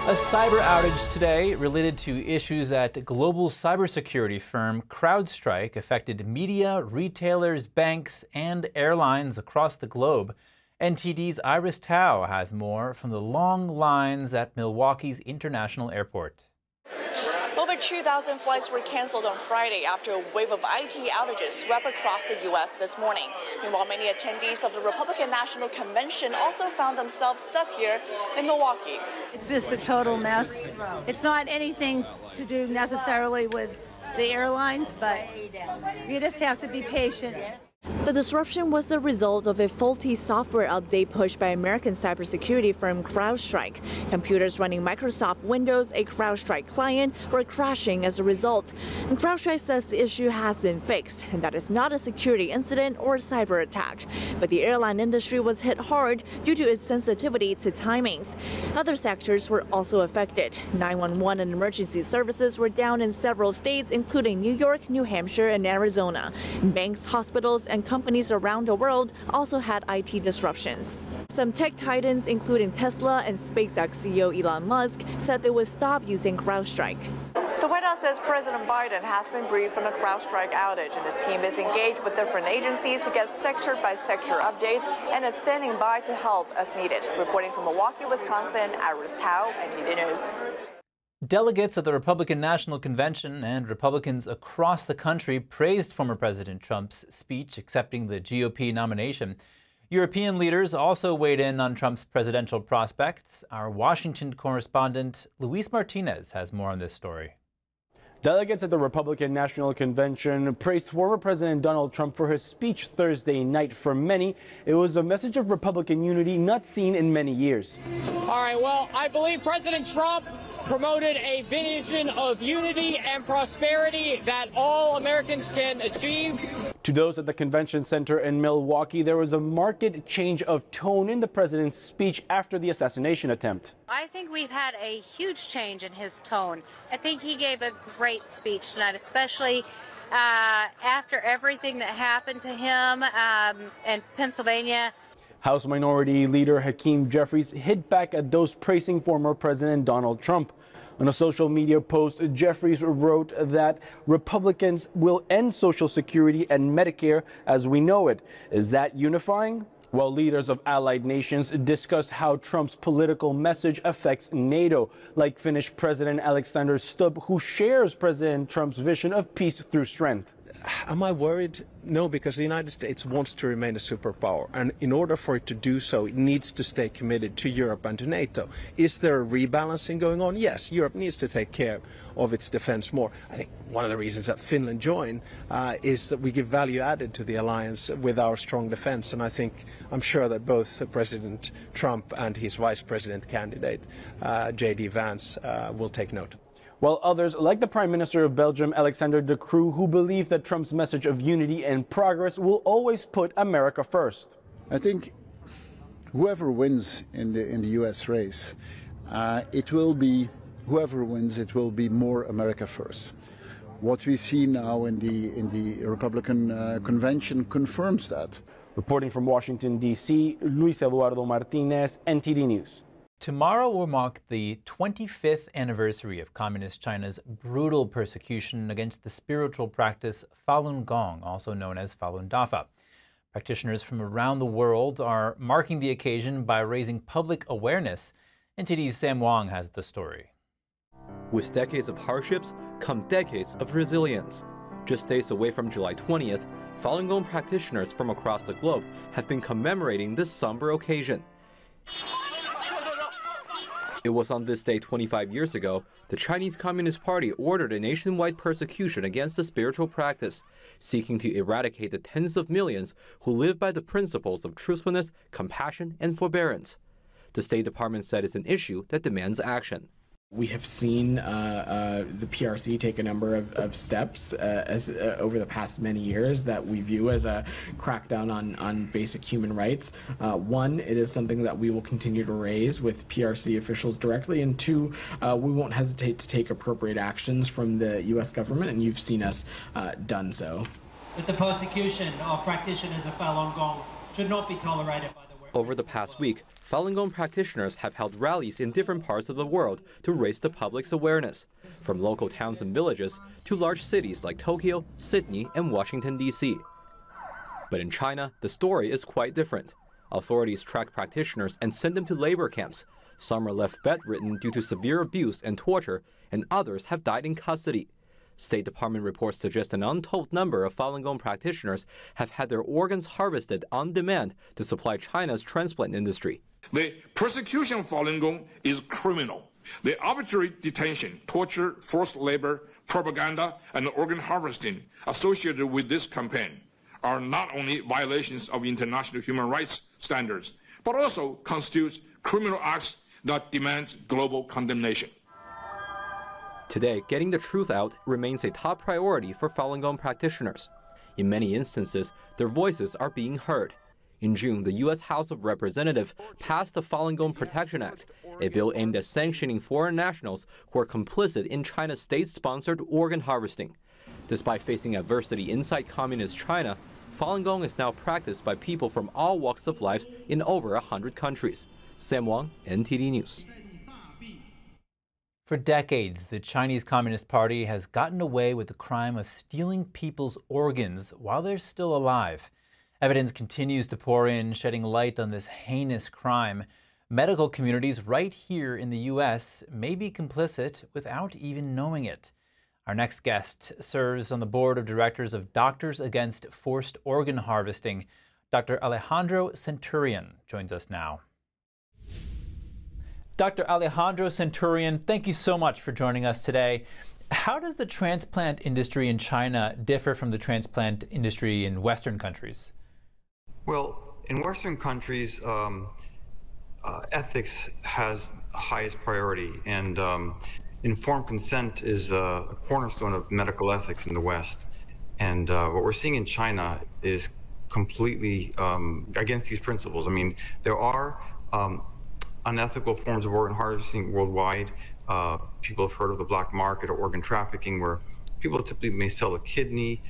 A cyber outage today related to issues at global cybersecurity firm CrowdStrike affected media, retailers, banks, and airlines across the globe. NTD's Iris Tao has more from the long lines at Milwaukee's International Airport. Over 2,000 flights were canceled on Friday after a wave of IT outages swept across the U.S. this morning. Meanwhile, many attendees of the Republican National Convention also found themselves stuck here in Milwaukee. It's just a total mess. It's not anything to do necessarily with the airlines, but you just have to be patient. The disruption was the result of a faulty software update pushed by American cybersecurity firm CrowdStrike. Computers running Microsoft Windows, a CrowdStrike client, were crashing as a result. And CrowdStrike says the issue has been fixed and that it's not a security incident or a cyber attack. But the airline industry was hit hard due to its sensitivity to timings. Other sectors were also affected. 911 and emergency services were down in several states, including New York, New Hampshire, and Arizona. Banks, hospitals, and companies around the world also had IT disruptions. Some tech titans, including Tesla and SpaceX CEO Elon Musk, said they would stop using CrowdStrike. The White House says President Biden has been briefed on the CrowdStrike outage, and his team is engaged with different agencies to get sector-by-sector updates and is standing by to help as needed. Reporting from Milwaukee, Wisconsin, Iris Tao, NTD News. Delegates at the Republican National Convention and Republicans across the country praised former President Trump's speech accepting the GOP nomination. European leaders also weighed in on Trump's presidential prospects. Our Washington correspondent Luis Martinez has more on this story. Delegates at the Republican National Convention praised former President Donald Trump for his speech Thursday night. For many, it was a message of Republican unity not seen in many years. All right, well, I believe President Trump promoted a vision of unity and prosperity that all Americans can achieve. To those at the convention center in Milwaukee, there was a marked change of tone in the president's speech after the assassination attempt. I think we've had a huge change in his tone. I think he gave a great speech tonight, especially after everything that happened to him in Pennsylvania. House Minority Leader Hakeem Jeffries hit back at those praising former President Donald Trump. On a social media post, Jeffries wrote that Republicans will end Social Security and Medicare as we know it. Is that unifying? While leaders of allied nations discuss how Trump's political message affects NATO, like Finnish President Alexander Stubb, who shares President Trump's vision of peace through strength. Am I worried? No, because the United States wants to remain a superpower, and in order for it to do so, it needs to stay committed to Europe and to NATO. Is there a rebalancing going on? Yes, Europe needs to take care of its defense more. I think one of the reasons that Finland joined is that we give value added to the alliance with our strong defense, and I'm sure that both President Trump and his vice president candidate, J.D. Vance, will take note. While others, like the Prime Minister of Belgium, Alexander De Croo, who believe that Trump's message of unity and progress will always put America first. I think whoever wins in the U.S. race, whoever wins, it will be more America first. What we see now in the Republican convention confirms that. Reporting from Washington, D.C., Luis Eduardo Martinez, NTD News. Tomorrow will mark the 25th anniversary of Communist China's brutal persecution against the spiritual practice Falun Gong, also known as Falun Dafa. Practitioners from around the world are marking the occasion by raising public awareness. NTD's Sam Wong has the story. With decades of hardships come decades of resilience. Just days away from July 20th, Falun Gong practitioners from across the globe have been commemorating this somber occasion. It was on this day 25 years ago, the Chinese Communist Party ordered a nationwide persecution against the spiritual practice, seeking to eradicate the tens of millions who live by the principles of truthfulness, compassion, and forbearance. The State Department said it's an issue that demands action. We have seen the PRC take a number of steps over the past many years that we view as a crackdown on basic human rights. One, it is something that we will continue to raise with PRC officials directly, and two, we won't hesitate to take appropriate actions from the U.S. government, and you've seen us done so. That the persecution of practitioners of Falun Gong should not be tolerated by the world. Over the past week, Falun Gong practitioners have held rallies in different parts of the world to raise the public's awareness, from local towns and villages to large cities like Tokyo, Sydney, and Washington, D.C. But in China, the story is quite different. Authorities track practitioners and send them to labor camps. Some are left bedridden due to severe abuse and torture, and others have died in custody. State Department reports suggest an untold number of Falun Gong practitioners have had their organs harvested on demand to supply China's transplant industry. The persecution of Falun Gong is criminal. The arbitrary detention, torture, forced labor, propaganda, and organ harvesting associated with this campaign are not only violations of international human rights standards, but also constitutes criminal acts that demand global condemnation. Today, getting the truth out remains a top priority for Falun Gong practitioners. In many instances, their voices are being heard. In June, the U.S. House of Representatives passed the Falun Gong Protection Act, a bill aimed at sanctioning foreign nationals who are complicit in China's state-sponsored organ harvesting. Despite facing adversity inside communist China, Falun Gong is now practiced by people from all walks of life in over 100 countries. Sam Wang, NTD News. For decades, the Chinese Communist Party has gotten away with the crime of stealing people's organs while they're still alive. Evidence continues to pour in, shedding light on this heinous crime. Medical communities right here in the U.S. may be complicit without even knowing it. Our next guest serves on the board of directors of Doctors Against Forced Organ Harvesting. Dr. Alejandro Centurion joins us now. Dr. Alejandro Centurion, thank you so much for joining us today. How does the transplant industry in China differ from the transplant industry in Western countries? Well, in Western countries, ethics has the highest priority, and informed consent is a cornerstone of medical ethics in the West. And what we're seeing in China is completely against these principles. I mean, there are unethical forms of organ harvesting worldwide. People have heard of the black market or organ trafficking, where people typically may sell a kidney.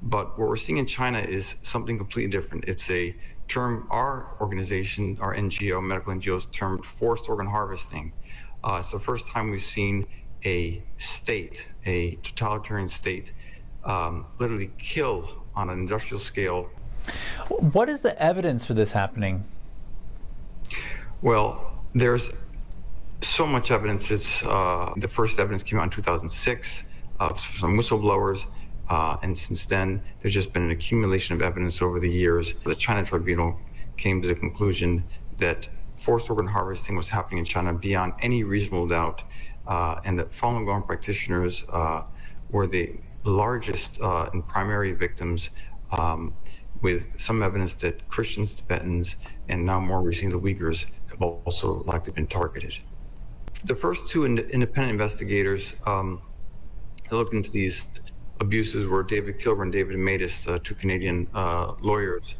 But what we're seeing in China is something completely different. It's a term our organization, our NGO, medical NGOs, termed forced organ harvesting. It's the first time we've seen a state, a totalitarian state, literally kill on an industrial scale. What is the evidence for this happening? Well, there's so much evidence. It's the first evidence came out in 2006 of some whistleblowers, and since then there's just been an accumulation of evidence over the years. The China Tribunal came to the conclusion that forced organ harvesting was happening in China beyond any reasonable doubt, and that Falun Gong practitioners were the largest and primary victims, with some evidence that Christians, Tibetans, and now more recently the Uyghurs have also likely been targeted. The first two independent investigators that looked into these abuses were David Kilburn and David Matus, two Canadian lawyers,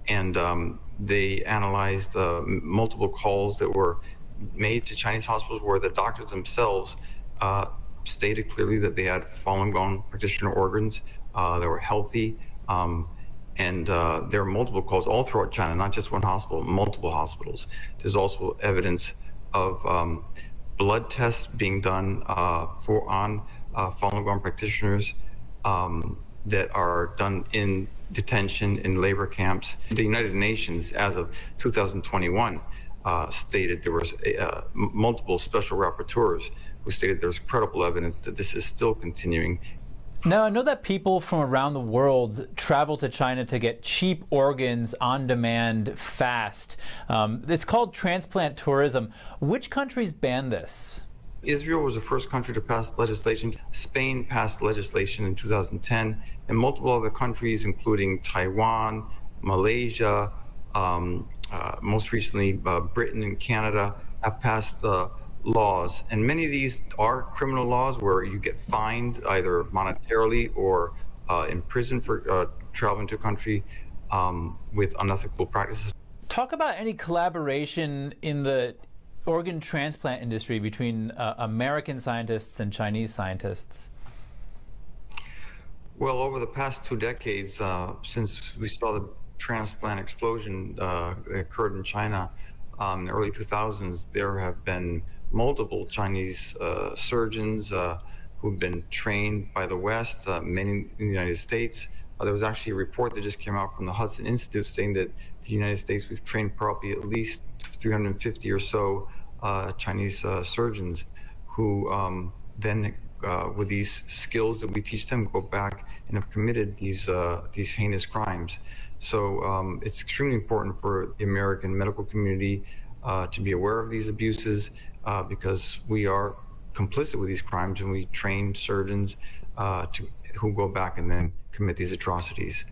and they analyzed multiple calls that were made to Chinese hospitals where the doctors themselves stated clearly that they had Falun Gong practitioner organs, they were healthy, and there are multiple calls all throughout China, not just one hospital, multiple hospitals. There's also evidence of blood tests being done on Falun Gong practitioners that are done in detention, in labor camps. The United Nations, as of 2021, stated there was multiple special rapporteurs who stated there's credible evidence that this is still continuing. Now, I know that people from around the world travel to China to get cheap organs on demand fast. It's called transplant tourism. Which countries ban this? Israel was the first country to pass legislation. Spain passed legislation in 2010, and multiple other countries, including Taiwan, Malaysia, most recently Britain and Canada, have passed laws. And many of these are criminal laws where you get fined either monetarily or imprisoned for traveling to a country with unethical practices. Talk about any collaboration in the organ transplant industry between American scientists and Chinese scientists. Well, over the past 2 decades, since we saw the transplant explosion that occurred in China in the early 2000s, there have been multiple Chinese surgeons who've been trained by the West, many in the United States. There was actually a report that just came out from the Hudson Institute saying that the United States, we've trained probably at least 350 or so Chinese surgeons who then, with these skills that we teach them, go back and have committed these heinous crimes. So it's extremely important for the American medical community to be aware of these abuses because we are complicit with these crimes, and we train surgeons who go back and then commit these atrocities.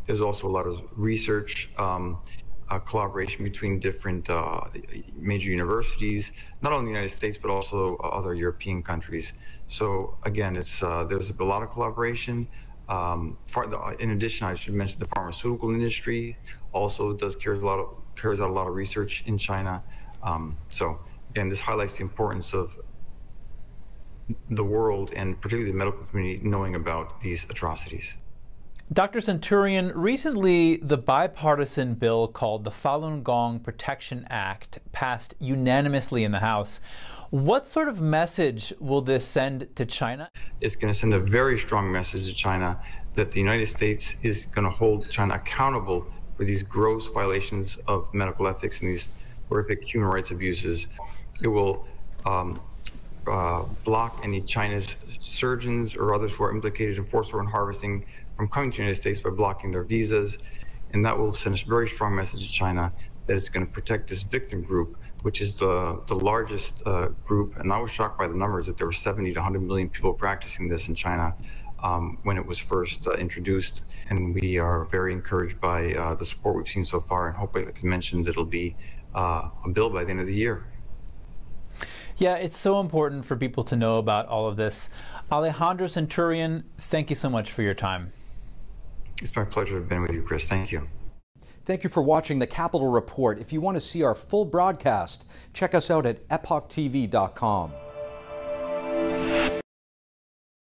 There's also a lot of research collaboration between different major universities, not only in the United States, but also other European countries. So again, there's a lot of collaboration. In addition, I should mention the pharmaceutical industry also carries out a lot of research in China. So again, this highlights the importance of the world, and particularly the medical community, knowing about these atrocities. Dr. Centurion, recently the bipartisan bill called the Falun Gong Protection Act passed unanimously in the House. What sort of message will this send to China? It's going to send a very strong message to China that the United States is going to hold China accountable for these gross violations of medical ethics and these horrific human rights abuses. It will block any Chinese surgeons or others who are implicated in forced organ harvesting from coming to the United States by blocking their visas. And that will send a very strong message to China that it's going to protect this victim group, which is the largest group. And I was shocked by the numbers that there were 70 to 100 million people practicing this in China when it was first introduced. And we are very encouraged by the support we've seen so far, and hope, like I mentioned, that it'll be a bill by the end of the year. Yeah, it's so important for people to know about all of this. Alejandro Centurion, thank you so much for your time. It's my pleasure to have been with you, Chris. Thank you. Thank you for watching the Capitol Report. If you want to see our full broadcast, check us out at epochtv.com.